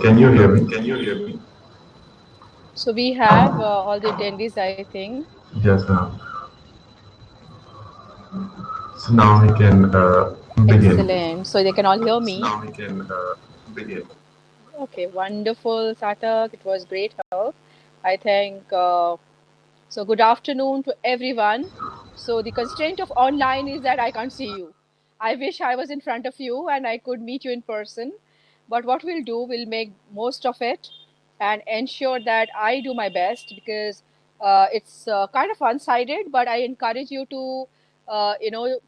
Can you hear me? Can you hear me? So we have all the attendees, I think. Yes, ma'am. So now we can begin. Excellent. So they can all hear So me. now we can begin. Okay, wonderful, Satak. It was great help. I think so. Good afternoon to everyone. So the constraint of online is that I can't see you. I wish I was in front of you and I could meet you in person. But what we'll do, we'll make most of it and ensure that I do my best because it's kind of one-sided. But I encourage you to,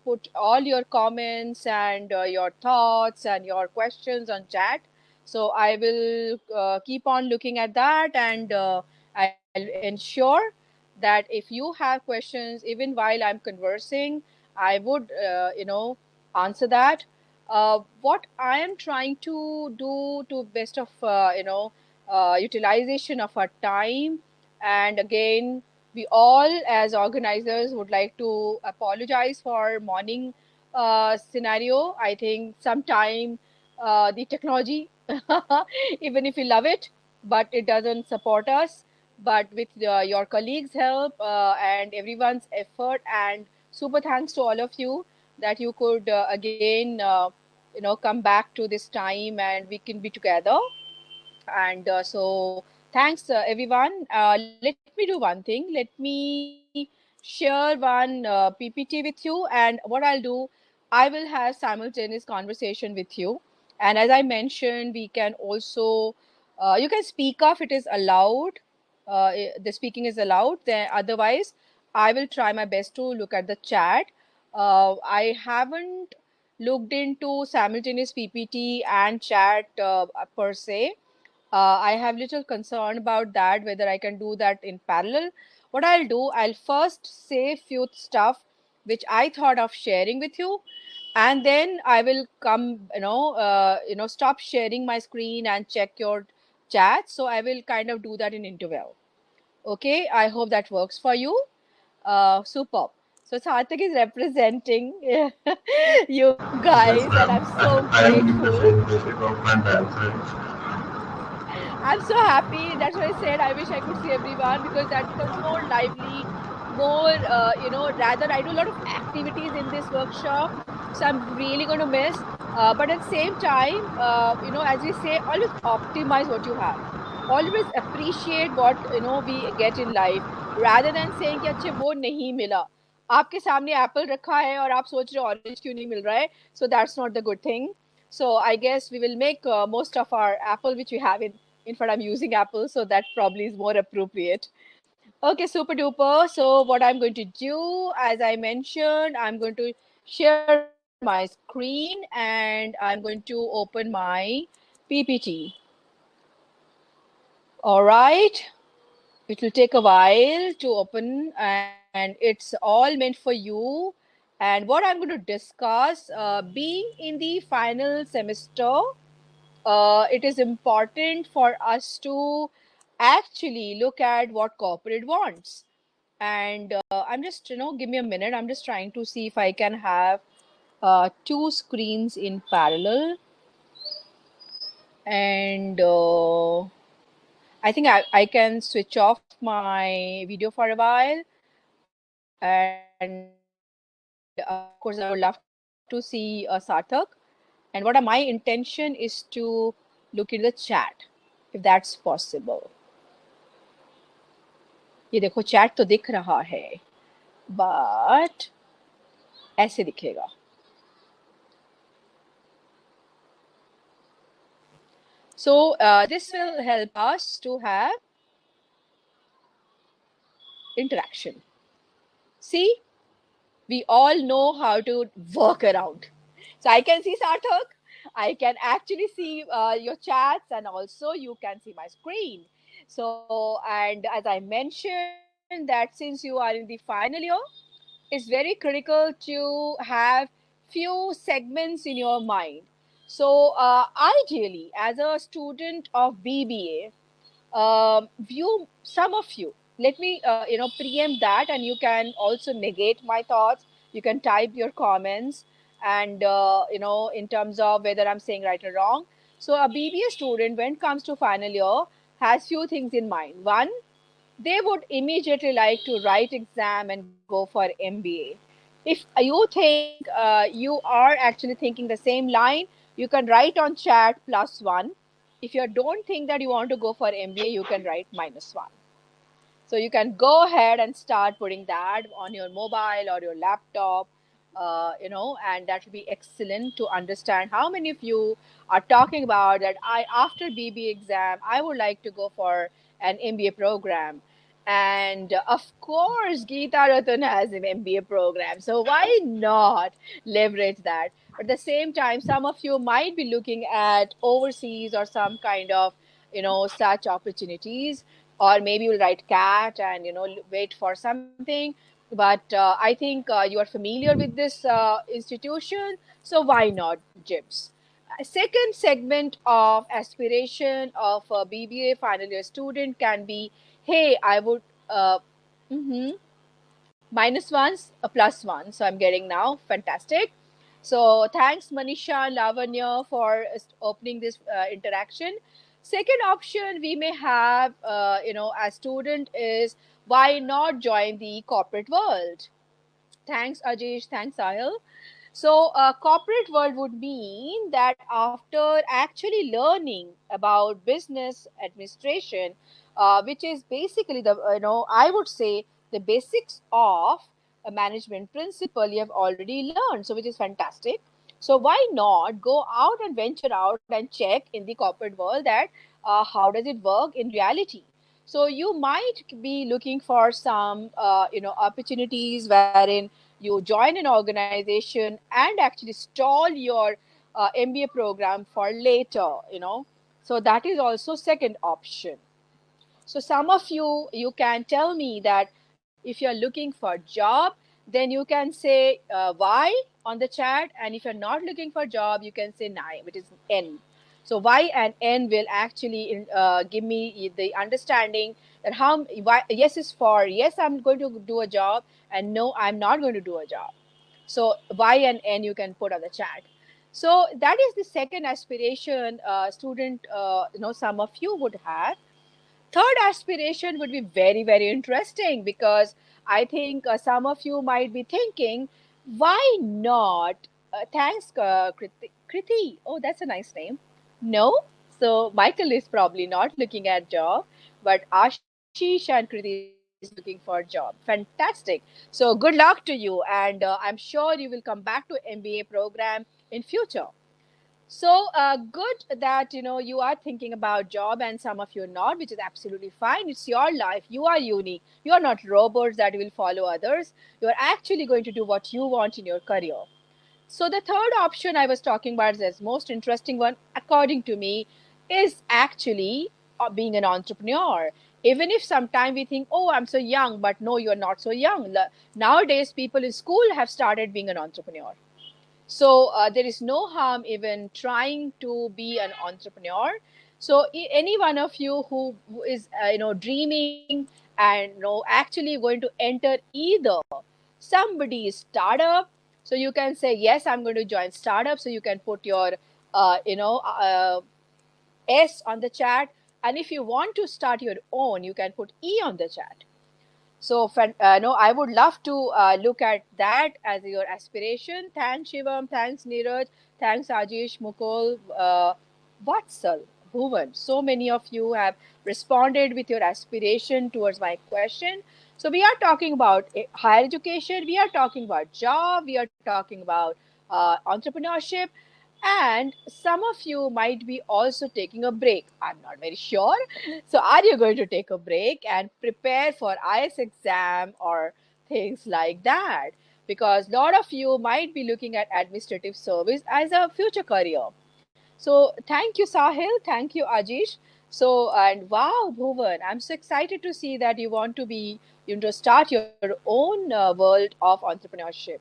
put all your comments and your thoughts and your questions on chat. So I will keep on looking at that and I'll ensure that if you have questions, even while I'm conversing, I would, answer that. What I am trying to do to best of, utilization of our time. And again, we all as organizers would like to apologize for morning scenario. I think sometime the technology, even if we love it, but it doesn't support us. But with your colleagues' help and everyone's effort, and super thanks to all of you that you could again, come back to this time and we can be together. And so, thanks everyone. Let me do one thing. Let me share one PPT with you, and what I'll do, I will have simultaneous conversation with you. And as I mentioned, we can also, you can speak up. It is allowed. The speaking is allowed. Then otherwise, I will try my best to look at the chat. I haven't looked into simultaneous PPT and chat per se. I have little concern about that, whether I can do that in parallel. What I'll do, I'll first say few stuff which I thought of sharing with you, and then I will come, stop sharing my screen and check your chat. So I will kind of do that in interval. Okay, I hope that works for you. Superb. So Sarthak is representing you guys, Yes, and I'm ma'am. so I am grateful. representative of my batch. I'm so happy. That's why I said I wish I could see everyone because that becomes more lively, more, rather, I do a lot of activities in this workshop. So I'm really going to miss. But at the same time, as we say, always optimize what you have. Always appreciate what, we get in life rather than saying कि अच्छे वो नहीं मिला. आपके सामने Apple रखा है और आप सोच रहे हो ऑरेंज क्यों नहीं मिल रहा है. So that's not the good thing. So I guess we will make most of our apple which we have in fact, I'm using Apple, so that probably is more appropriate. Okay, super duper. So, what I'm going to do, as I mentioned, I'm going to share my screen and I'm going to open my PPT. All right. It will take a while to open, and it's all meant for you. And what I'm going to discuss, being in the final semester, it is important for us to actually look at what corporate wants. And I'm just, give me a minute. I'm just trying to see if I can have two screens in parallel. And I think I can switch off my video for a while. And of course, I would love to see Sarthak. And what my intention is to look into the chat, if that's possible. ये देखो chat तो दिख रहा है but ऐसे दिखेगा. So this will help us to have interaction. See, we all know how to work around. So I can see Sarthak, I can actually see your chats, and also you can see my screen. So, and as I mentioned, that since you are in the final year, it's very critical to have few segments in your mind. So, ideally, as a student of BBA, view some of you. Let me, preempt that, and you can also negate my thoughts. You can type your comments, and in terms of whether I'm saying right or wrong. So a BBA student, when it comes to final year, has few things in mind. One, they would immediately like to write exam and go for MBA. If you think you are actually thinking the same line, you can write on chat +1. If you don't think that you want to go for MBA, you can write -1. So you can go ahead and start putting that on your mobile or your laptop, and that will be excellent to understand how many of you are talking about that. After BB exam, I would like to go for an MBA program. And of course, Geeta Ratan has an MBA program. So why not leverage that? But at the same time, some of you might be looking at overseas or some kind of, such opportunities, or maybe you'll write cat and wait for something. But I think you are familiar with this institution, so why not jibs. Second segment of aspiration of a BBA final year student can be, hey, I would mhm, -1s, a +1. So I'm getting now. Fantastic. So thanks, Manisha and Lavanya, for opening this interaction. Second option we may have, as student is, why not join the corporate world? Thanks, Ajesh. Thanks, Sahil. So, corporate world would mean that after actually learning about business administration, which is basically the, I would say the basics of a management principle you have already learned. So, which is fantastic. So, why not go out and venture out and check in the corporate world that how does it work in reality? So, you might be looking for some, opportunities wherein you join an organization and actually stall your MBA program for later. So that is also second option. So some of you can tell me that if you're looking for job, then you can say Y on the chat, and if you're not looking for job, you can say 9, which is N. So Y and N will actually give me the understanding that yes is for yes, I'm going to do a job, and no, I'm not going to do a job. So Y and N you can put on the chat. So that is the second aspiration student, some of you would have. Third aspiration would be very, very interesting, because I think some of you might be thinking, why not? Thanks, Kriti. Oh, that's a nice name. No? So Michael is probably not looking at job, but Ashish and Kriti is looking for job. Fantastic. So good luck to you, and I'm sure you will come back to MBA program in future. So good that you are thinking about job, and some of you are not, which is absolutely fine. It's your life. You are unique. You are not robots that will follow others. You are actually going to do what you want in your career. So the third option I was talking about is the most interesting one, according to me, is actually being an entrepreneur. Even if sometimes we think, oh, I'm so young, but no, you're not so young. Nowadays, people in school have started being an entrepreneur. So there is no harm even trying to be an entrepreneur. So any one of you who is dreaming and actually going to enter either somebody's startup, so you can say yes, I'm going to join startup. So you can put your S on the chat, and if you want to start your own, you can put E on the chat. So, no, I would love to look at that as your aspiration. Thanks, Shivam. Thanks, Neeraj. Thanks, Ajish, Mukul, Vatsal, Bhuvan. So many of you have responded with your aspiration towards my question. So, we are talking about higher education. We are talking about job. We are talking about entrepreneurship. And some of you might be also taking a break. I'm not very sure. So, are you going to take a break and prepare for IS exam or things like that? Because a lot of you might be looking at administrative service as a future career. So, thank you, Sahil. Thank you, Ajish. So, and wow, Bhuvan, I'm so excited to see that you want to be, start your own world of entrepreneurship.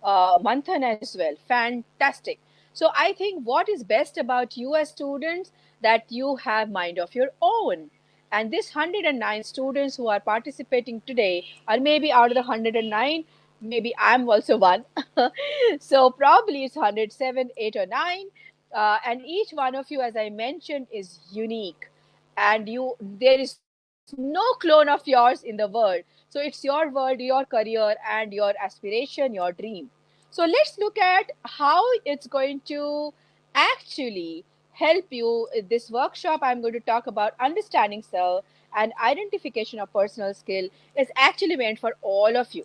Manthan as well. Fantastic. So I think what is best about you as students, that you have mind of your own. And this 109 students who are participating today, or maybe out of the 109, maybe I'm also one. So probably it's 107, 8 or 9. And each one of you, as I mentioned, is unique, and there is no clone of yours in the world. So it's your world, your career, and your aspiration, your dream. So let's look at how it's going to actually help you. In this workshop, I'm going to talk about understanding self, and identification of personal skill is actually meant for all of you,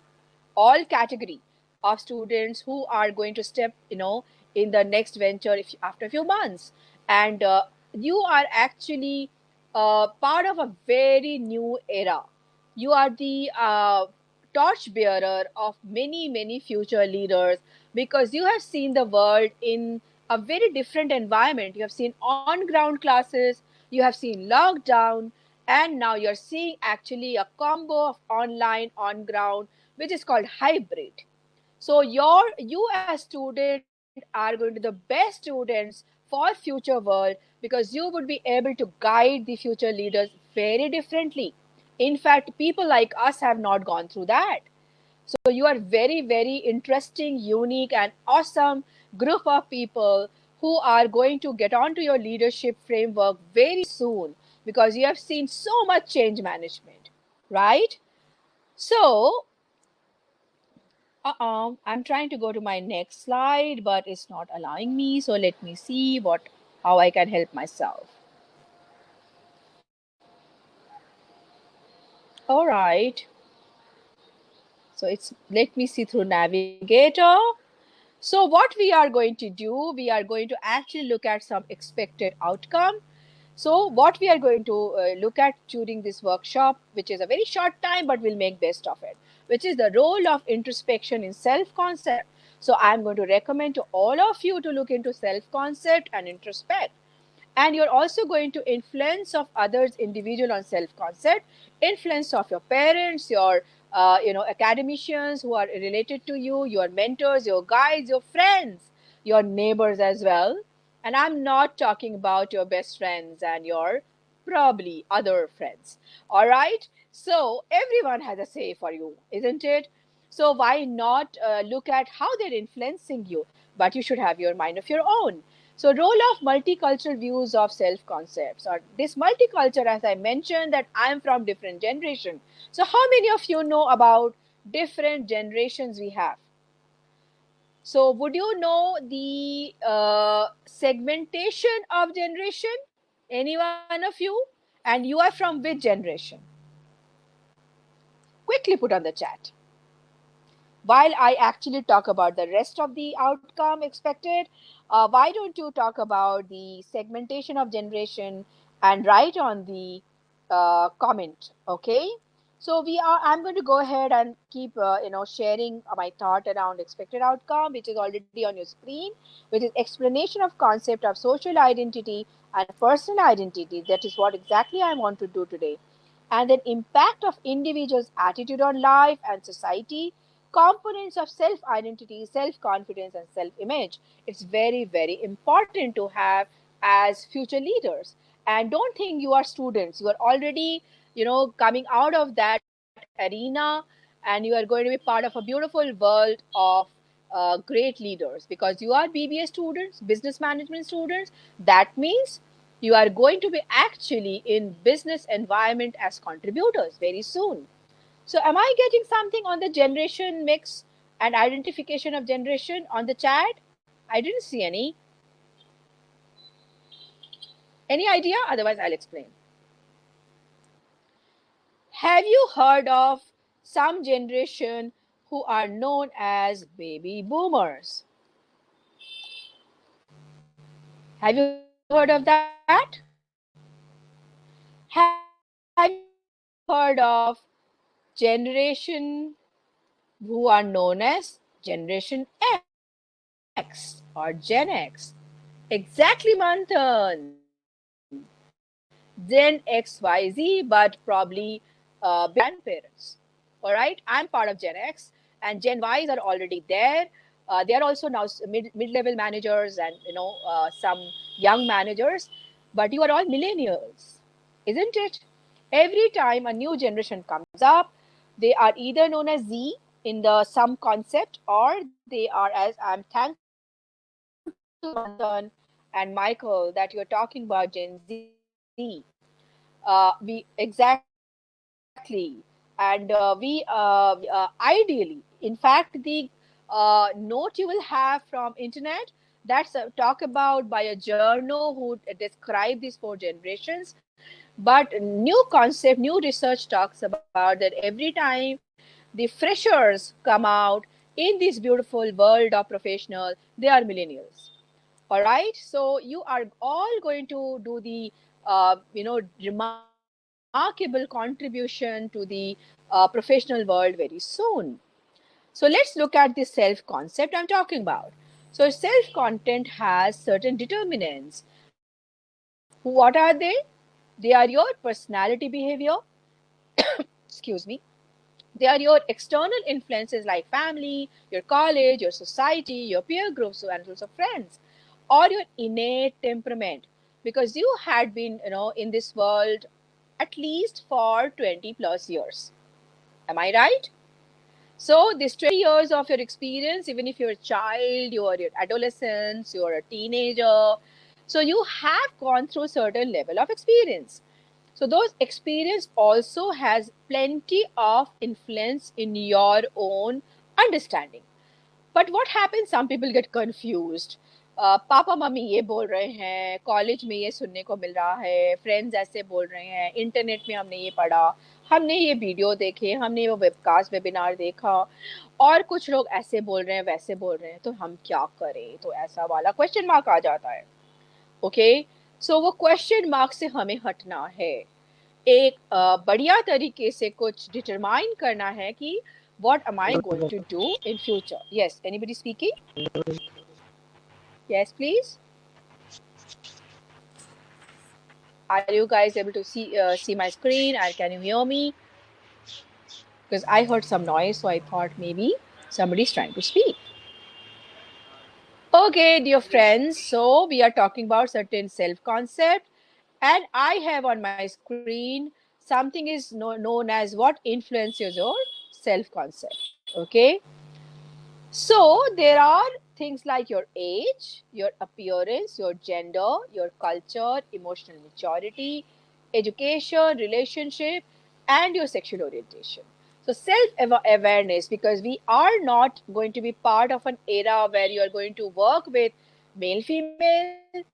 all category of students who are going to step, in the next venture after a few months. And you are actually part of a very new era. You are the torch bearer of many, many future leaders, because you have seen the world in a very different environment. You have seen on ground classes, you have seen lockdown, and now you're seeing actually a combo of online on ground, which is called hybrid. So you as student are going to be the best students for future world, because you would be able to guide the future leaders very differently. In fact, people like us have not gone through that. So you are very, very interesting, unique, and awesome group of people who are going to get onto your leadership framework very soon, because you have seen so much change management, right? So I'm trying to go to my next slide, but it's not allowing me. So let me see how I can help myself. All right. So let me see through Navigator. So what we are going to do, we are going to actually look at some expected outcome. So what we are going to look at during this workshop, which is a very short time, but we'll make best of it, which is the role of introspection in self-concept. So I'm going to recommend to all of you to look into self-concept and introspect. And you're also going to influence of others individual on self-concept, influence of your parents, your academicians who are related to you, your mentors, your guides, your friends, your neighbors as well. And I'm not talking about your best friends and your probably other friends. All right, so everyone has a say for you, isn't it? So why not look at how they're influencing you? But you should have your mind of your own. So role of multicultural views of self-concepts, or this multicultural, as I mentioned, that I'm from different generation. So how many of you know about different generations we have? So would you know the segmentation of generation? Any one of you? And you are from which generation? Quickly put on the chat. While I actually talk about the rest of the outcome expected, why don't you talk about the segmentation of generation and write on the comment, okay? So I'm going to go ahead and keep, sharing my thought around expected outcome, which is already on your screen, which is explanation of concept of social identity and personal identity. That is what exactly I want to do today. And then impact of individuals' attitude on life and society, components of self identity, self confidence, and self image. It's very, very important to have as future leaders. And don't think you are students. You are already, coming out of that arena, and you are going to be part of a beautiful world of great leaders, because you are BBA students, business management students. That means you are going to be actually in business environment as contributors very soon. So am I getting something on the generation mix and identification of generation on the chat? I didn't see any. Any idea? Otherwise, I'll explain. Have you heard of some generation who are known as baby boomers? Have you heard of that? Have you heard of generation who are known as Generation X or Gen X? Exactly, Manthan. Gen XYZ, but probably before your grandparents. All right, I'm part of Gen X, and Gen Ys are already there. They are also now mid-level managers and some young managers, but you are all millennials, isn't it? Every time a new generation comes up, they are either known as Z in the some concept, or they are, as I'm thankful to Manthan and and Michael, that you're talking about Gen Z. We exactly, and ideally, in fact, the note you will have from internet, that's talk about by a journal who describe these four generations. But new concept, new research talks about that every time the freshers come out in this beautiful world of professional, they are millennials. All right, so you are all going to do the remarkable contribution to the professional world very soon. So let's look at the self concept I'm talking about. So self content has certain determinants. What are they? They are your personality behavior, excuse me. They are your external influences like family, your college, your society, your peer groups, and also friends, or your innate temperament, because you had been, in this world at least for 20 plus years. Am I right? So this 20 years of your experience, even if you're a child, you're an adolescent, you're a teenager, so you have gone through certain level of experience. So those experience also has plenty of influence in your own understanding. But what happens, some people get confused. Papa mummy ये बोल रहे हैं, college में ये सुनने को मिल रहा है, फ्रेंड्स ऐसे बोल रहे हैं, इंटरनेट में हमने ये पढ़ा, हमने ये वीडियो देखे, हमने वो वेबकास्ट वेबिनार देखा, और कुछ लोग ऐसे बोल रहे हैं, वैसे बोल रहे हैं, तो हम क्या करें? तो ऐसा वाला क्वेश्चन मार्क आ जाता है. ओके, सो वो क्वेश्चन मार्क से हमें हटना है. एक बढ़िया तरीके से कुछ डिटरमाइन करना है कि what am I going to do in future. Yes, anybody speaking? Yes, please. Are you guys able to see my screen, and can you hear me? Because I heard some noise, so I thought maybe somebody's trying to speak. Okay, dear friends, so we are talking about certain self-concept, and I have on my screen something is known as what influences your self-concept. Okay, so there are things like your age, your appearance, your gender, your culture, emotional maturity, education, relationship, and your sexual orientation. So self-awareness, because we are not going to be part of an era where you are going to work with male, female.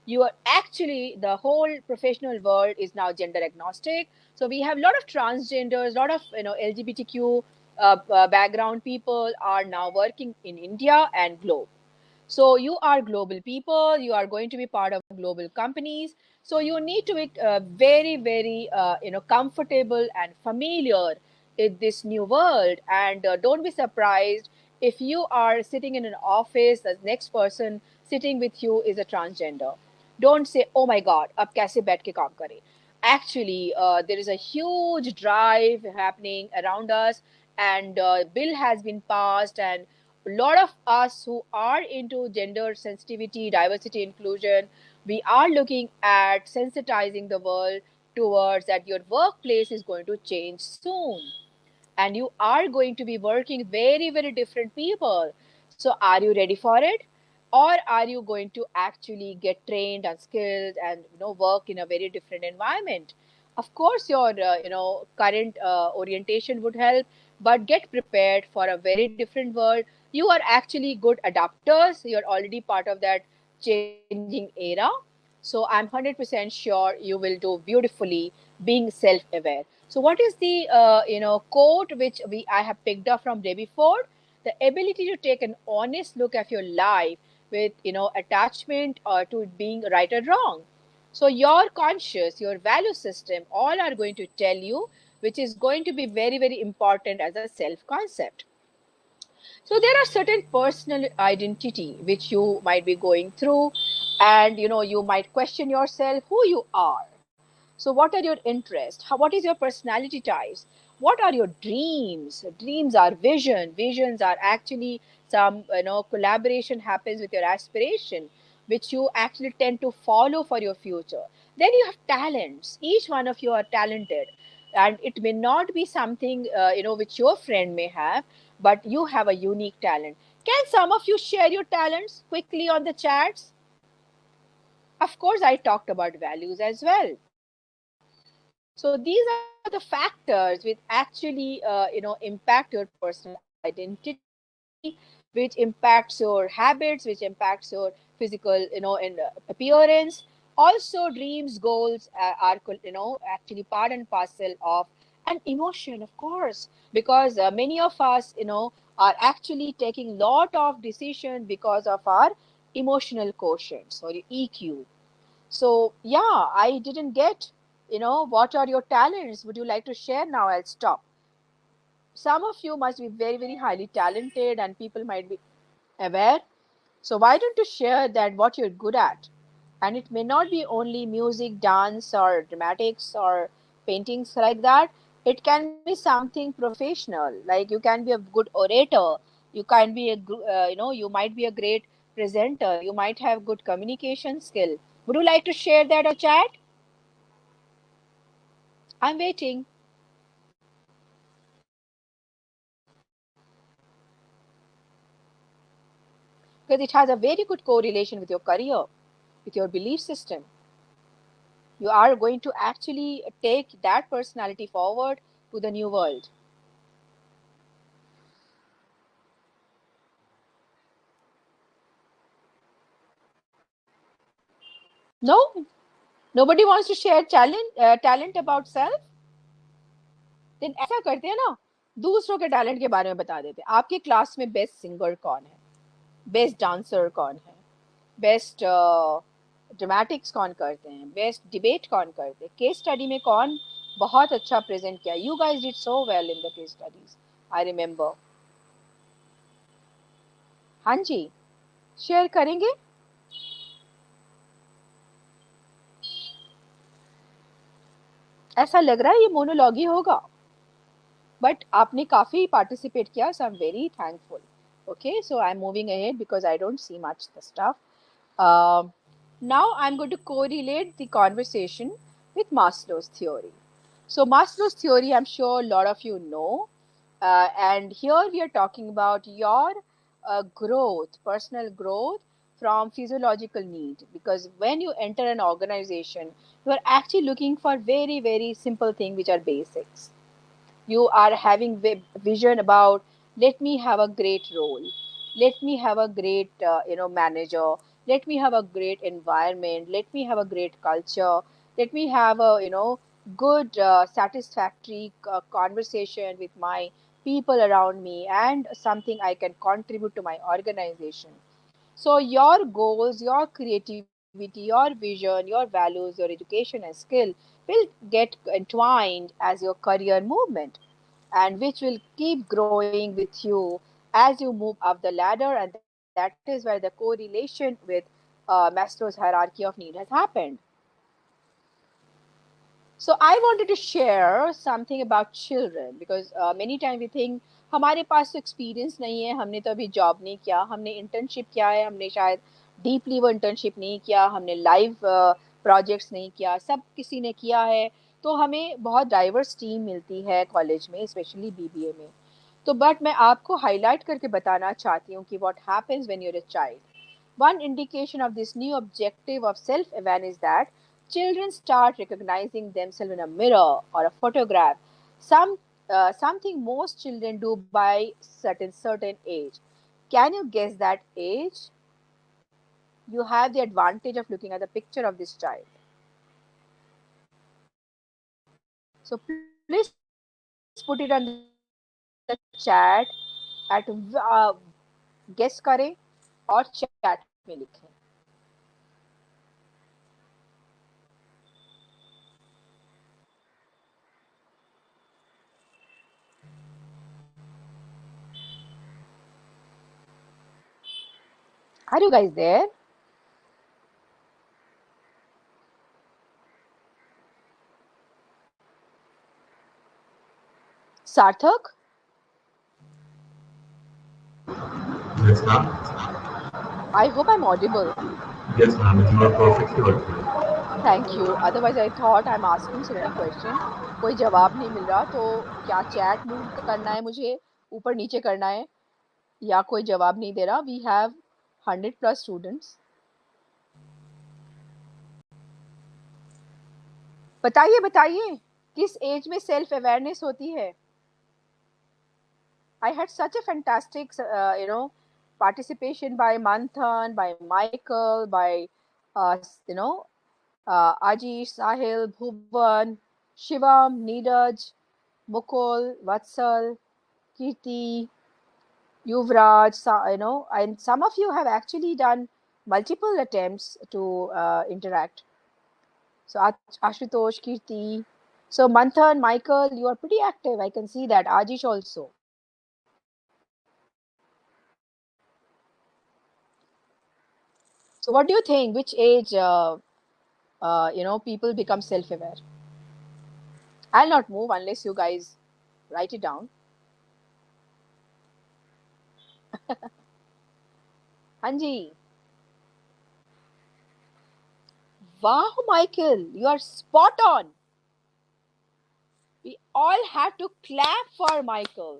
You are actually, the whole professional world is now gender agnostic. So we have a lot of transgenders, a lot of LGBTQ background people are now working in India and globe. So you are global people, you are going to be part of global companies. So you need to be very, very, comfortable and familiar in this new world. And don't be surprised if you are sitting in an office, the next person sitting with you is a transgender. Don't say, oh my God, ab kaise baith ke kaam kare. Actually, there is a huge drive happening around us, and bill has been passed, and a lot of us who are into gender sensitivity, diversity, inclusion, we are looking at sensitizing the world towards that your workplace is going to change soon, and you are going to be working very, very different people. So are you ready for it? Or are you going to actually get trained and skilled and work in a very different environment? Of course your current orientation would help, but get prepared for a very different world. You are actually good adapters, you're already part of that changing era. So I'm 100% sure you will do beautifully being self-aware. So what is the quote which we I have picked up from Debbie Ford? The ability to take an honest look at your life with attachment to it being right or wrong. So your conscious, your value system, all are going to tell you, which is going to be very, very important as a self concept. So there are certain personal identity which you might be going through, and you might question yourself who you are. So what are your interests? What is your personality types? What are your dreams? Dreams are vision. Visions are actually some collaboration happens with your aspiration, which you actually tend to follow for your future. Then you have talents. Each one of you are talented, and it may not be something which your friend may have, but you have a unique talent. Can some of you share your talents quickly on the chats? Of course, I talked about values as well. So these are the factors which actually, impact your personal identity, which impacts your habits, which impacts your physical, and appearance. Also, dreams, goals are, actually part and parcel of an emotion, of course, because many of us, are actually taking lot of decisions because of our emotional quotients or EQ. So, yeah, I didn't get, what are your talents? Would you like to share now? I'll stop. Some of you must be very, very highly talented and people might be aware. So, why don't you share that what you're good at? And it may not be only music, dance, or dramatics or paintings like that. It can be something professional. Like you can be a good orator. You can be you might be a great presenter. You might have good communication skill. Would you like to share that on chat? I'm waiting because it has a very good correlation with your career, with your belief system. You are going to actually take that personality forward to the new world. No, nobody wants to share talent about self. Then ऐसा करते हैं ना, दूसरों के talent के बारे में बता देते हैं. आपके क्लास में बेस्ट सिंगर कौन है, बेस्ट डांसर कौन है, बेस्ट ड्रामेटिक्स कौन करते हैं, बेस्ट डिबेट कौन करते हैं, केस स्टडी में कौन बहुत अच्छा प्रेजेंट किया. You guys did so well in the case studies, I remember. हाँ जी, शेयर करेंगे. ऐसा लग रहा है ये मोनोलॉग ही होगा, बट आपने काफी पार्टिसिपेट किया, so I am very thankful. Okay, so I am moving ahead because I don't see much the stuff. Now I'm going to correlate the conversation with Maslow's theory. So Maslow's theory, I'm sure a lot of you know. And here we are talking about your growth, personal growth from physiological need. Because when you enter an organization, you are actually looking for very, very simple things which are basics. You are having vision about, let me have a great role, let me have a great manager, let me have a great environment, let me have a great culture, let me have a good satisfactory conversation with my people around me and something I can contribute to my organization. So your goals, your creativity, your vision, your values, your education and skill will get entwined as your career movement, and which will keep growing with you as you move up the ladder. And that is where the correlation with Maslow's hierarchy of need has happened. So I wanted to share something about children because many times we think हमारे पास तो experience नहीं है, हमने तो अभी job नहीं किया, हमने इंटर्नशिप किया है, हमने शायद डीपली वो इंटर्नशिप नहीं किया, हमने लाइव प्रोजेक्ट्स नहीं किया, सब किसी ने किया है. तो हमें बहुत डाइवर्स टीम मिलती है कॉलेज में, स्पेशली बीबीए में. तो बट मैं आपको हाईलाइट करके बताना चाहती हूँ कि what happens when you're a child. One indication of this new objective of self awareness is that children start recognizing themselves in a mirror or a photograph, something most children do by certain age. Can you guess that age? You have the advantage of looking at the picture of this child. So please put it on the chat at guess करें और chat में लिखें. Are you guys there? Sarthak? Yes, ma'am. I hope I'm audible. Yes, ma'am. You are perfectly audible. Thank you. Otherwise, I thought I'm asking so many questions. कोई जवाब नहीं मिल रहा, तो क्या चैट मूव करना है मुझे, ऊपर नीचे करना है, या कोई जवाब नहीं दे रहा. We have 100+ students. बताइए बताइए, किस एज में सेल्फ अवेयरनेस होती है? I had such a fantastic, participation by Manthan, by Michael, by, you know, Ajish, Sahil, Bhuvan, Shivam, Neeraj, Mukul, Vatsal, Kirti, Yuvraj, and some of you have actually done multiple attempts to interact. So Ashutosh, Kirti. So Manthan, Michael, you are pretty active. I can see that. Ajish also. So what do you think? Which age, people become self-aware? I'll not move unless you guys write it down. Hanji. Wow, Michael, you are spot on. We all have to clap for Michael.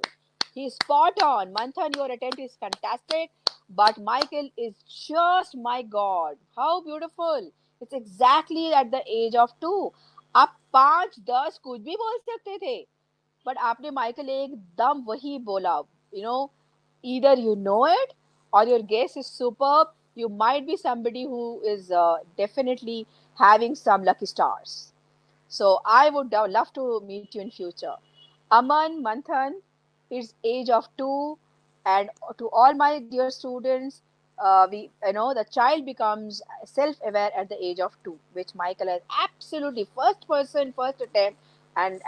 He's spot on. Manthan, your attempt is fantastic, but Michael is just my God. How beautiful! It's exactly at the age of 2. आप 5-10 कुछ भी बोल सकते थे, but आपने Michael एकदम वही बोला. You know, either you know it or your guess is superb. You might be somebody who is definitely having some lucky stars. So I would love to meet you in future. Aman, Manthan, it's age of 2, and to all my dear students, the child becomes self-aware at the age of 2, which Michael has absolutely first person, first attempt, and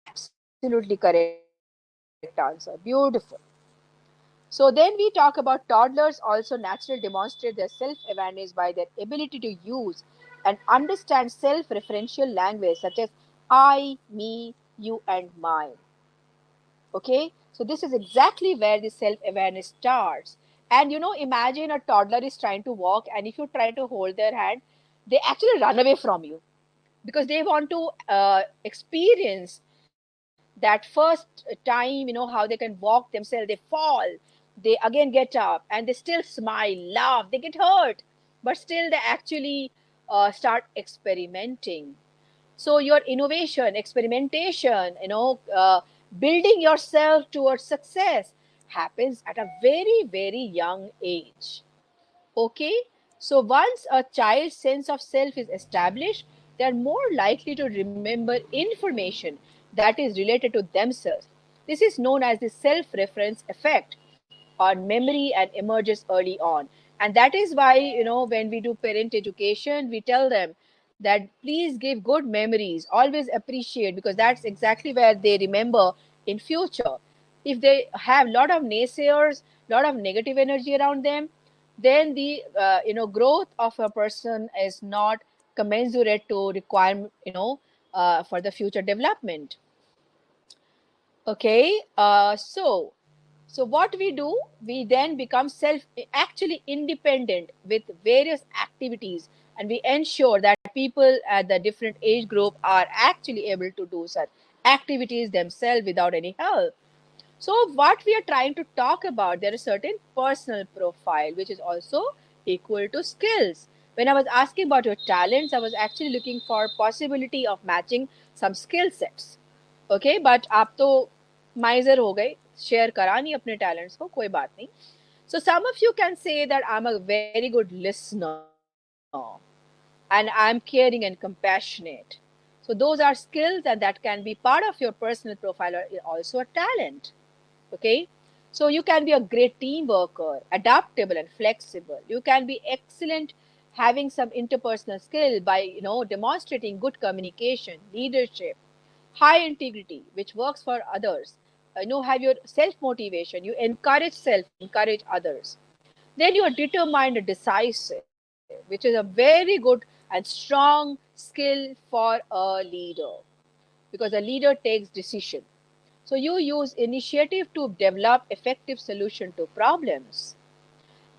absolutely correct answer. Beautiful. So then we talk about toddlers also naturally demonstrate their self-awareness by their ability to use and understand self-referential language such as I, me, you, and mine. Okay, so this is exactly where the self-awareness starts. And imagine a toddler is trying to walk, and if you try to hold their hand, they actually run away from you because they want to experience that first time, how they can walk themselves. They fall, they again get up, and they still smile, laugh, they get hurt, but still they actually start experimenting. So your innovation, experimentation, building yourself towards success happens at a very, very young age. Okay, so once a child's sense of self is established, they are more likely to remember information that is related to themselves. This is known as the self reference effect on memory and emerges early on. And that is why, when we do parent education, we tell them that please give good memories, always appreciate, because that's exactly where they remember in future. If they have a lot of naysayers, lot of negative energy around them, then the growth of a person is not commensurate to require for the future development. Okay, so what we do, we then become actually independent with various activities, and we ensure that people at the different age group are actually able to do such activities themselves without any help. So what we are trying to talk about, there is certain personal profile which is also equal to skills. When I was asking about your talents, I was actually looking for possibility of matching some skill sets. Okay, but आप तो miser हो गए, share करा नहीं अपने talents को, कोई बात नहीं. So some of you can say that I'm a very good listener and I'm caring and compassionate. So those are skills, and that can be part of your personal profile or also a talent. Okay, so you can be a great team worker, adaptable and flexible. You can be excellent having some interpersonal skill by demonstrating good communication, leadership, high integrity, which works for others. Have your self motivation, you encourage self, encourage others. Then you are determined and decisive, which is a very good and strong skill for a leader, because a leader takes decision. So you use initiative to develop effective solution to problems.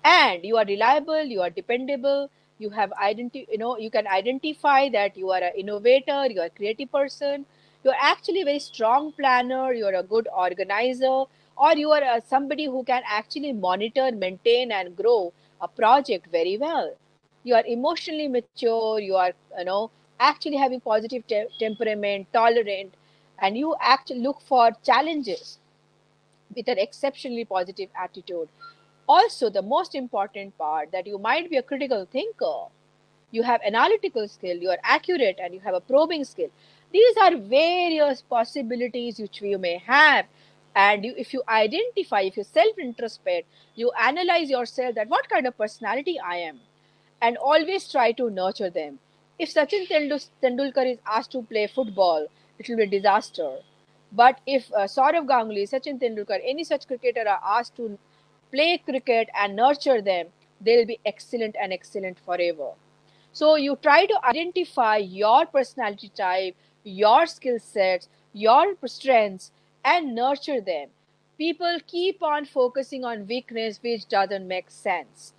And you are reliable, you are dependable, you can identify that you are an innovator, you are a creative person, you're actually a very strong planner, you're a good organizer, or you are somebody who can actually monitor, maintain, and grow a project very well. You are emotionally mature, you are actually having positive temperament, tolerant, and you actually look for challenges with an exceptionally positive attitude. Also, the most important part, that you might be a critical thinker, you have analytical skill, you are accurate, and you have a probing skill. These are various possibilities which you may have. And if you identify, if you self introspect, you analyze yourself, that what kind of personality I am, and always try to nurture them. If Sachin Tendulkar is asked to play football, it will be a disaster. But if Saurav Ganguly, Sachin Tendulkar, any such cricketer are asked to play cricket and nurture them, they'll be excellent and excellent forever. So you try to identify your personality type, your skill sets, your strengths, and nurture them. People keep on focusing on weakness, which doesn't make sense.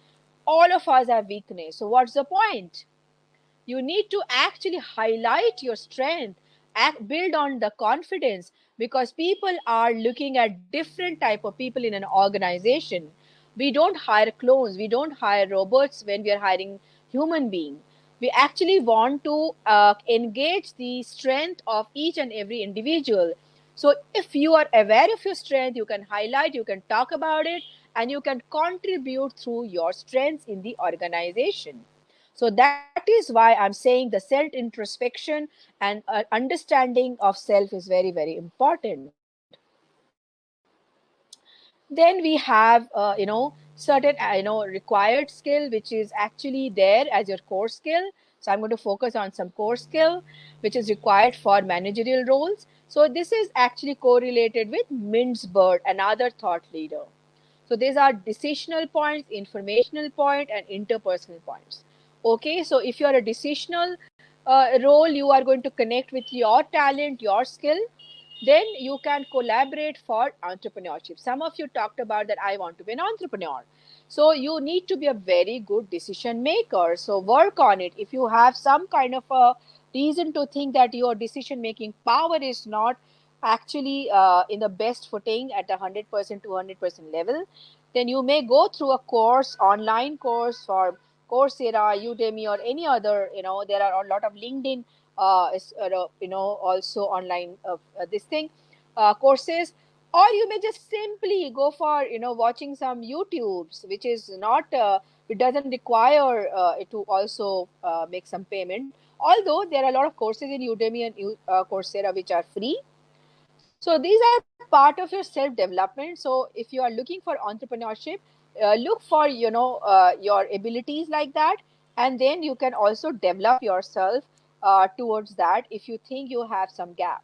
All of us have weakness. So what's the point? You need to actually highlight your strength, build on the confidence, because people are looking at different type of people in an organization. We don't hire clones, we don't hire robots when we are hiring human being. We actually want to engage the strength of each and every individual. So if you are aware of your strength, you can highlight, you can talk about it, and you can contribute through your strengths in the organization. So that is why I'm saying the self introspection and understanding of self is very, very important. Then we have, certain, required skill, which is actually there as your core skill. So I'm going to focus on some core skill, which is required for managerial roles. So this is actually correlated with Mintzberg, another thought leader. So these are decisional points, informational point, and interpersonal points. Okay, so if you are a decisional role, you are going to connect with your talent, your skill. Then you can collaborate for entrepreneurship. Some of you talked about that I want to be an entrepreneur. So you need to be a very good decision maker. So work on it. If you have some kind of a reason to think that your decision making power is not actually in the best footing at 100%, 200% level, then you may go through a course, online course, for Coursera, Udemy, or any other. There are a lot of LinkedIn, also online this thing, courses. Or you may just simply go for watching some YouTubes, which is not it doesn't require it to also make some payment. Although there are a lot of courses in Udemy and Coursera which are free. So these are part of your self development. So if you are looking for entrepreneurship, look for your abilities like that, and then you can also develop yourself towards that if you think you have some gap.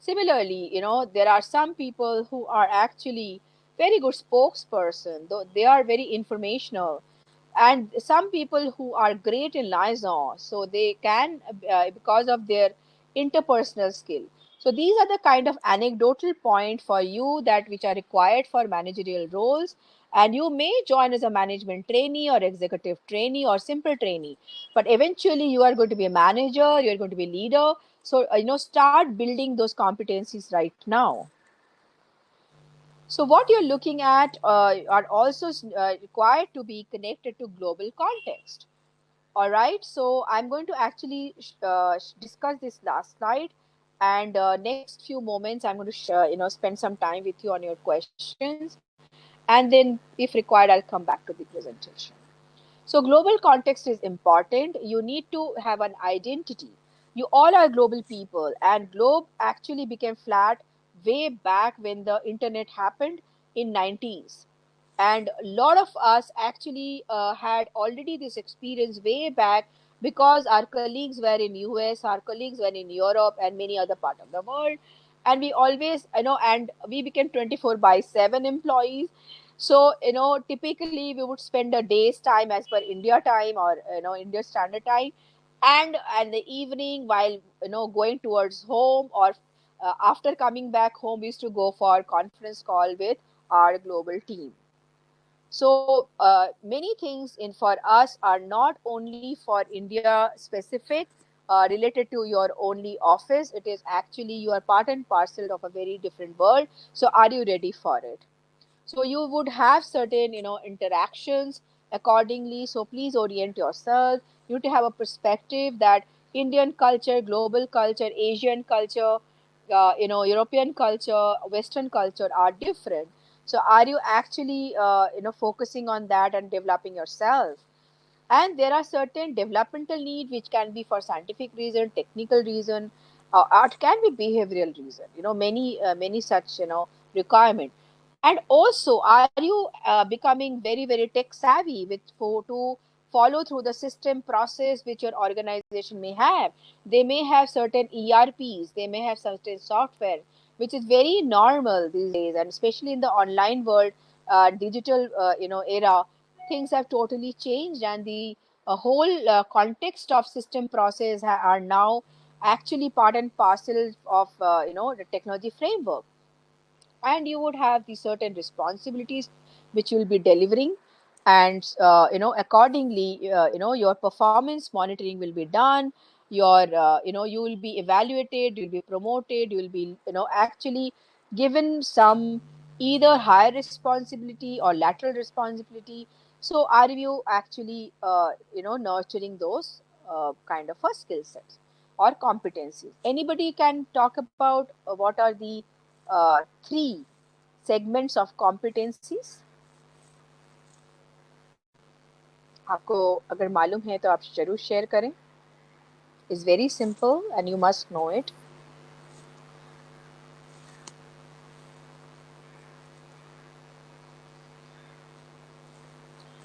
Similarly, there are some people who are actually very good spokesperson, though they are very informational, and some people who are great in liaison, so they can because of their interpersonal skill. So these are the kind of anecdotal point for you that which are required for managerial roles. And you may join as a management trainee or executive trainee or simple trainee, but eventually you are going to be a manager, you're going to be a leader. So start building those competencies right now. So what you're looking at are also required to be connected to global context. All right, so I'm going to actually discuss this last slide, and next few moments I'm going to spend some time with you on your questions, and then if required I'll come back to the presentation. So global context is important. You need to have an identity. You all are global people, and globe actually became flat way back when the internet happened in 90s. And a lot of us actually had already this experience way back, because our colleagues were in US, our colleagues were in Europe and many other part of the world. And we always, and we became 24 by 7 employees. So typically we would spend a day's time as per India time, or India standard time, and the evening, while going towards home, or after coming back home, we used to go for conference call with our global team. So many things in for us are not only for India specific, related to your only office. It is actually you are part and parcel of a very different world. So are you ready for it? So you would have certain interactions accordingly. So please orient yourself. You need to have a perspective that Indian culture, global culture, Asian culture, European culture, Western culture are different. So are you actually, focusing on that and developing yourself? And there are certain developmental need which can be for scientific reason, technical reason, or it can be behavioral reason. Many such requirement. And also, are you becoming very very tech savvy to follow through the system process which your organization may have? They may have certain ERPs, they may have certain software which is very normal these days, and especially in the online world, digital era, things have totally changed, and the whole context of system process are now actually part and parcel of the technology framework. And you would have the certain responsibilities which you'll be delivering, and accordingly, your performance monitoring will be done. Your you will be evaluated, you'll be promoted, you will be actually given some either higher responsibility or lateral responsibility. So are you actually nurturing those kind of a skill sets or competencies? Anybody can talk about what are the three segments of competencies? आपको अगर मालूम है तो आप जरूर share करें. It's very simple and you must know it.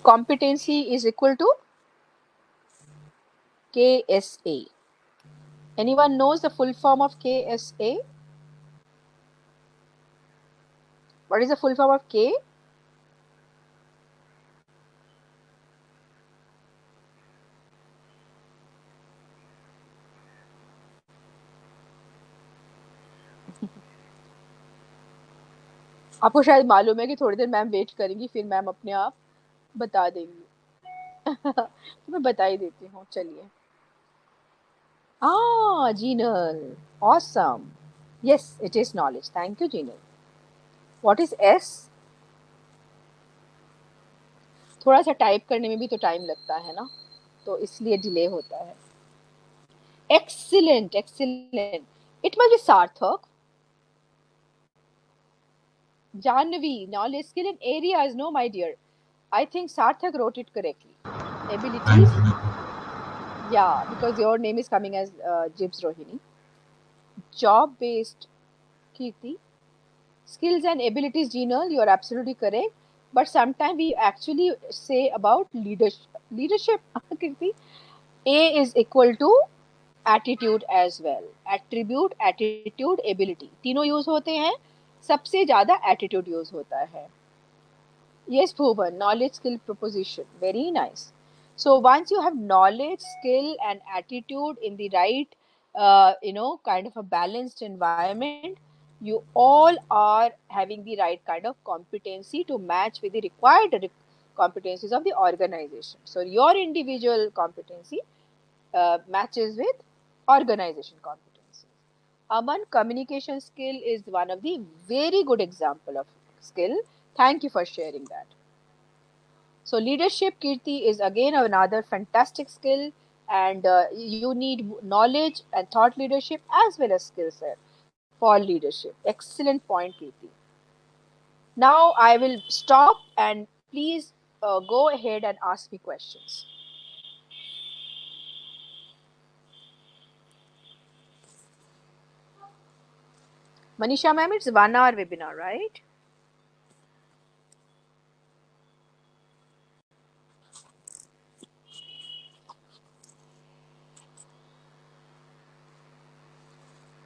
Competency is equal to KSA. Anyone knows the full form of KSA? What is the full form of K? आपको शायद मालूम है कि थोड़ी देर मैम वेट करेंगी, फिर मैम अपने आप बता देंगी. तो मैं बता ही देती हूँ, चलिए. Jinal. Awesome. Yes, it is knowledge. Thank you, Jinal. What is S? थोड़ा सा टाइप करने में भी तो टाइम लगता है ना, तो इसलिए डिले होता है. Excellent, excellent. It must be Sarthak. Janvi, knowledge, skill in areas. No, my dear. I think Sarthak wrote it correctly. Abilities. Yeah, because your name is coming as Jibs Rohini. Job-based, Kirti. Skills and abilities, Jinal, you are absolutely correct. But sometimes we actually say about leadership. Leadership, Kirti. A is equal to attitude as well. Attribute, attitude, ability तीनों use होते हैं. सबसे ज्यादा attitude use होता है. Yes, Bhuvan, knowledge, skill, proposition. Very nice. So once you have knowledge, skill, and attitude in the right, kind of a balanced environment, you all are having the right kind of competency to match with the required competencies of the organization. So your individual competency matches with organization competencies. Aman, communication skill is one of the very good example of skill. Thank you for sharing that. So leadership, Kirti, is again another fantastic skill, and you need knowledge and thought leadership as well as skill set for leadership. Excellent point, Kirti. Now I will stop and please go ahead and ask me questions. Manisha ma'am, it's 1 hour webinar, right?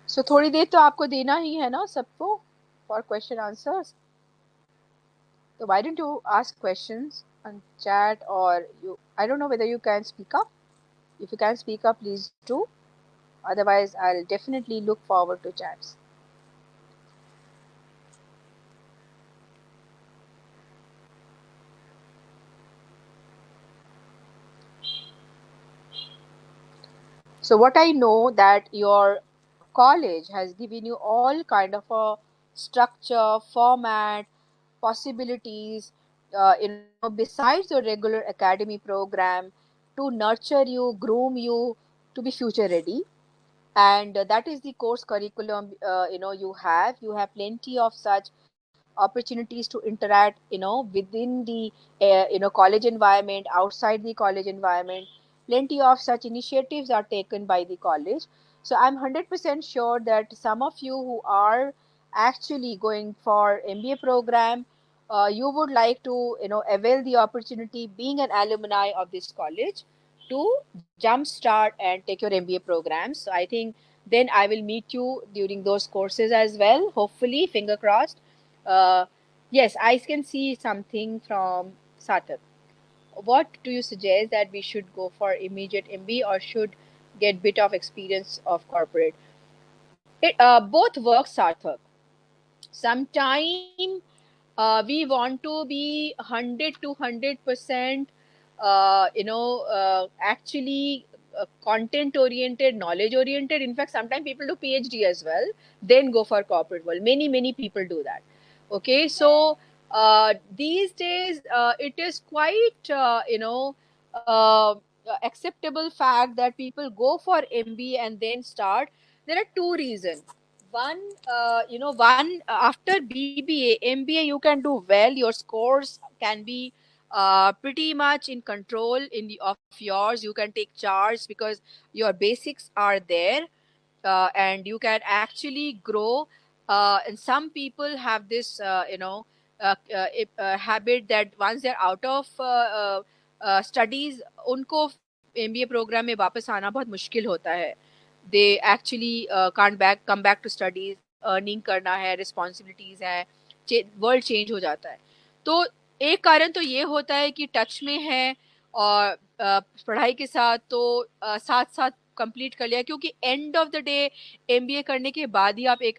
So थोड़ी देर तो आपको देना ही है ना सबको for question answers. So why don't you ask questions on chat, or I don't know whether you can speak up. If you can speak up, please do. Otherwise, I'll definitely look forward to chats. So what I know that your college has given you all kind of a structure, format, possibilities besides your regular academy program, to nurture you, groom you to be future ready. And that is the course curriculum. You have plenty of such opportunities to interact, within the college environment, outside the college environment. Plenty of such initiatives are taken by the college. So I'm 100% sure that some of you who are actually going for MBA program, you would like to avail the opportunity, being an alumni of this college, to jumpstart and take your MBA programs. So I think then I will meet you during those courses as well, hopefully, finger crossed. uh, yes, I can see something from Satak. What do you suggest, that we should go for immediate MBA or should get bit of experience of corporate? Both work, Sarthak. Sometime we want to be 100 to 100% actually content oriented, knowledge oriented. In fact, sometimes people do PhD as well, then go for corporate world. Many people do that. Okay, so these days it is quite acceptable fact that people go for MBA and then start. There are two reasons. One, after BBA, MBA, you can do well. Your scores can be pretty much in control of yours. You can take charge because your basics are there, and you can actually grow. And some people have this habit that once they're out of studies, उनको MBA program में वापस आना बहुत मुश्किल होता है. They actually can't come back to studies. Earning करना है, रिस्पॉन्सिबिलिटीज है, वर्ल्ड चेंज हो जाता है. तो एक कारण तो ये होता है कि टच में है और पढ़ाई के साथ, तो साथ साथ कंप्लीट कर लिया, क्योंकि end of the day MBA करने के बाद ही आप एक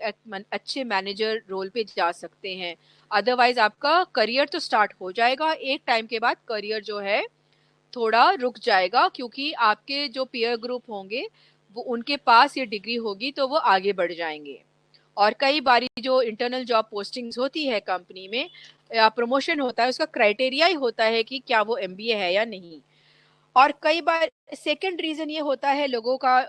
अच्छे मैनेजर रोल पे जा सकते हैं. अदरवाइज आपका करियर तो स्टार्ट हो जाएगा, एक टाइम के बाद करियर जो है थोड़ा रुक जाएगा, क्योंकि आपके जो पीयर ग्रुप होंगे वो उनके पास ये डिग्री होगी तो वो आगे बढ़ जाएंगे. और कई बारी जो इंटरनल जॉब पोस्टिंग्स होती है कंपनी में या प्रमोशन होता है, उसका क्राइटेरिया ही होता है कि क्या वो एमबीए है या नहीं. और कई बार सेकंड रीजन ये होता है लोगों का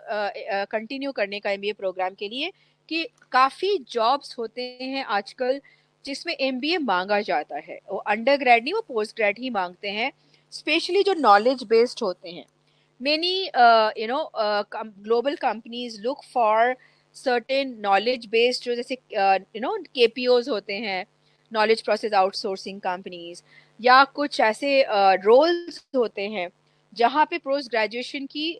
कंटिन्यू करने का एमबीए प्रोग्राम के लिए, कि काफ़ी जॉब्स होते हैं आजकल जिसमें एमबीए मांगा जाता है. वो अंडर ग्रेड नहीं, वो पोस्ट ग्रेड ही मांगते हैं, स्पेशली जो नॉलेज बेस्ड होते हैं. Many global companies look for certain knowledge based, जो जैसे KPOs होते हैं, knowledge process outsourcing companies, या कुछ ऐसे रोल्स होते हैं जहाँ पे पोस्ट ग्रेजुएशन की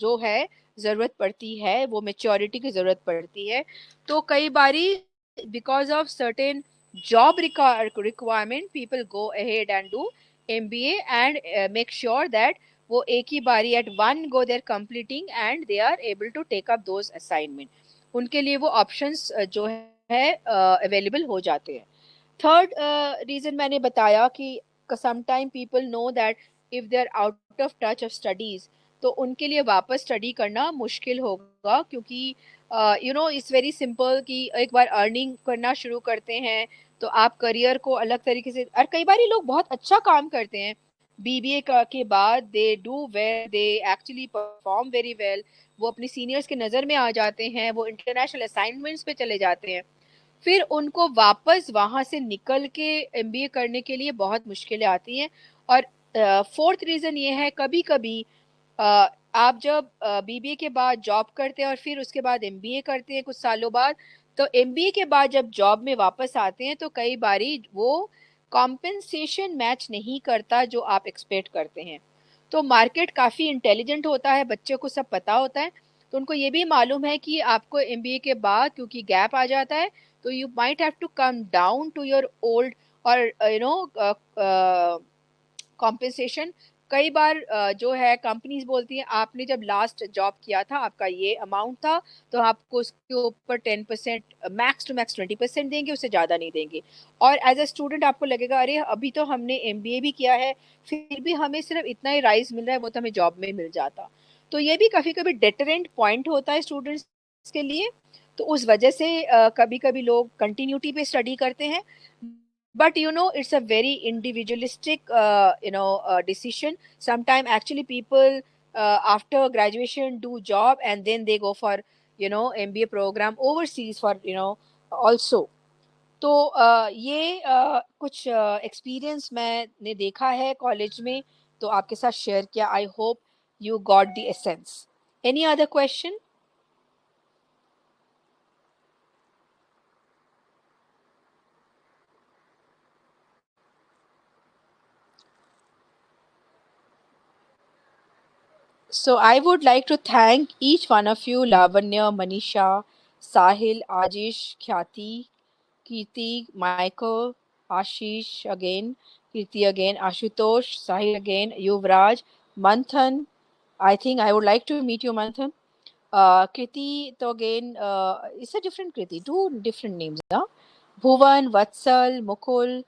जो है ज़रूरत पड़ती है, वो मेच्योरिटी की ज़रूरत पड़ती है. तो कई बारी because of certain job requirement, people go ahead and do MBA and make sure that वो एक ही बारी at one go they're completing and they are able to take up those assignment. उनके लिए वो ऑप्शंस जो है अवेलेबल हो जाते हैं. थर्ड रीजन मैंने बताया कि sometime people know that if they are out of touch of studies, तो उनके लिए वापस स्टडी करना मुश्किल होगा, क्योंकि इट्स वेरी सिंपल कि एक बार अर्निंग करना शुरू करते हैं तो आप करियर को अलग तरीके से, और कई बार ये लोग बहुत अच्छा काम करते हैं बीबीए के बाद, they do well, they actually perform very well, वो अपने सीनियर्स के नज़र में आ जाते हैं, वो इंटरनेशनल असाइनमेंट्स पे चले जाते हैं. फिर उनको वापस वहाँ से निकल के एमबीए करने के लिए बहुत मुश्किलें आती हैं. और फोर्थ रीज़न ये है, कभी कभी आप जब बीबीए के बाद जॉब करते हैं और फिर उसके बाद एमबीए करते हैं कुछ सालों बाद, तो एमबीए के बाद जब जॉब में वापस आते हैं तो कई बारी वो कॉम्पेंसेशन मैच नहीं करता जो आप एक्सपेक्ट करते हैं. तो मार्केट काफ़ी इंटेलिजेंट होता है, बच्चे को सब पता होता है, तो उनको ये भी मालूम है कि आपको एमबीए के बाद क्योंकि गैप आ जाता है, तो you might have to come down to your old और कॉम्पेंसेशन. कई बार जो है कंपनीज बोलती हैं आपने जब लास्ट जॉब किया था आपका ये अमाउंट था, तो आपको उसके ऊपर 10%, मैक्स टू मैक्स 20% देंगे, उससे ज़्यादा नहीं देंगे. और एज अ स्टूडेंट आपको लगेगा अरे अभी तो हमने एमबीए भी किया है, फिर भी हमें सिर्फ इतना ही राइज मिल रहा है, वो तो हमें जॉब में मिल जाता. तो ये भी कभी कभी डेटरेंट पॉइंट होता है स्टूडेंट्स के लिए. तो उस वजह से कभी कभी लोग कंटिन्यूटी पे स्टडी करते हैं. But it's a very individualistic decision. Sometimes actually people after graduation do job and then they go for MBA program overseas for also. तो ये कुछ एक्सपीरियंस मैंने देखा है कॉलेज में, तो आपके साथ शेयर किया. I hope you got the essence. Any other question? So I would like to thank each one of you, Lavanya, Manisha, Sahil, Ajish, Khyati, Kirti, Michael, Ashish again, Kirti again, Ashutosh, Sahil again, Yuvraj, Manthan. I think I would like to meet you, Manthan. Kriti, to again, it's a different Kriti, two different names. Huh? Bhuvan, Vatsal, Mukul,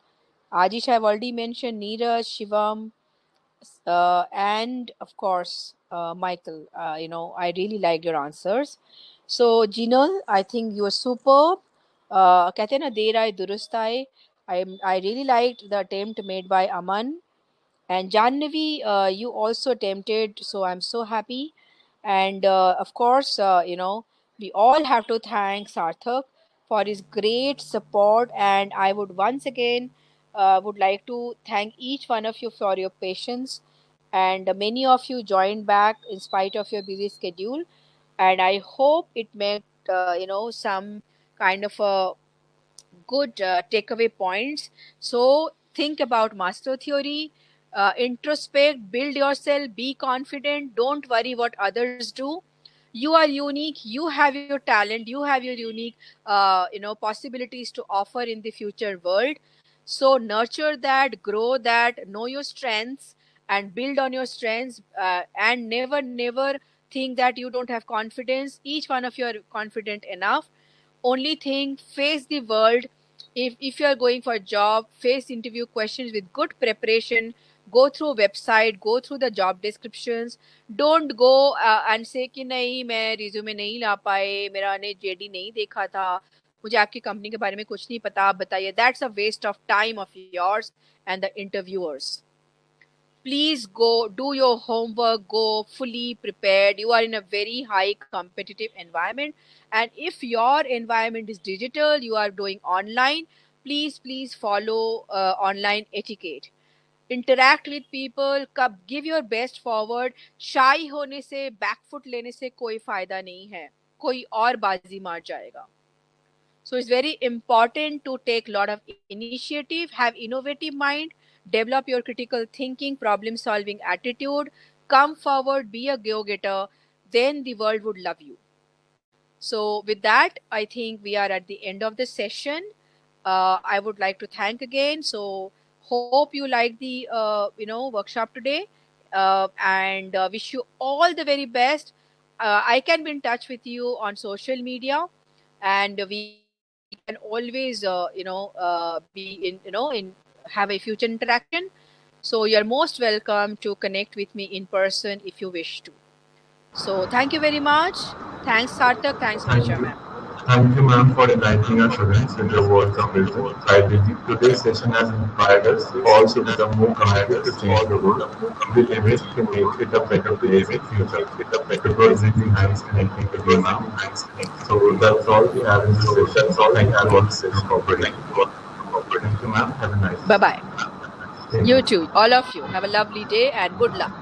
Ajish, I've already mentioned, Neeraj, Shivam, and of course, Michael. I really liked your answers. So, Jinal, I think you were superb. कहते हैं ना देर आए दुरुस्त आए. I really liked the attempt made by Aman. And Jannavi, you also attempted, so I'm so happy. And of course, we all have to thank Sarthak for his great support. And I would once again would like to thank each one of you for your patience. And many of you joined back in spite of your busy schedule. And I hope it made some kind of a good takeaway points. So think about master theory, introspect, build yourself, be confident, don't worry what others do. You are unique, you have your talent, you have your unique possibilities to offer in the future world. So nurture that, grow that, know your strengths and build on your strengths, and never think that you don't have confidence. Each one of you are confident enough. Only thing, face the world. If you are going for a job, face interview questions with good preparation. Go through website, go through the job descriptions. Don't go and say कि नहीं मैं resume नहीं ला पाए, मेरा ने JD नहीं देखा था, मुझे आपकी कंपनी के बारे में कुछ नहीं पता, आप बताइए. That's a waste of time of yours and the interviewers. Please go do your homework, go fully prepared. You are in a very high competitive environment, and if your environment is digital, you are doing online, please follow online etiquette. Interact with people, give your best forward. Shy होने से, backfoot लेने से कोई फायदा नहीं है, कोई और बाजी मार जाएगा. So it's very important to take a lot of initiative, have innovative mind, develop your critical thinking, problem solving attitude, come forward, be a go-getter, then the world would love you. So with that, I think we are at the end of the session. I would like to thank again. So hope you like the workshop today, and wish you all the very best. I can be in touch with you on social media, and we can always be in have a future interaction. So you're most welcome to connect with me in person if you wish to. So thank you very much. Thanks Sarthak, thanks Thank Manisha you. ma'am. Thank you, ma'am, for enlightening our students with your words of wisdom. I believe today's session has inspired us all to become more committed to change the world. We wish to make it a better place in future. It was really nice connecting with you, ma'am. So that's all we have in this session. Thank you all for cooperating. Thank you, ma'am. Have a nice day. Bye bye. You too, all of you. Have a lovely day and good luck.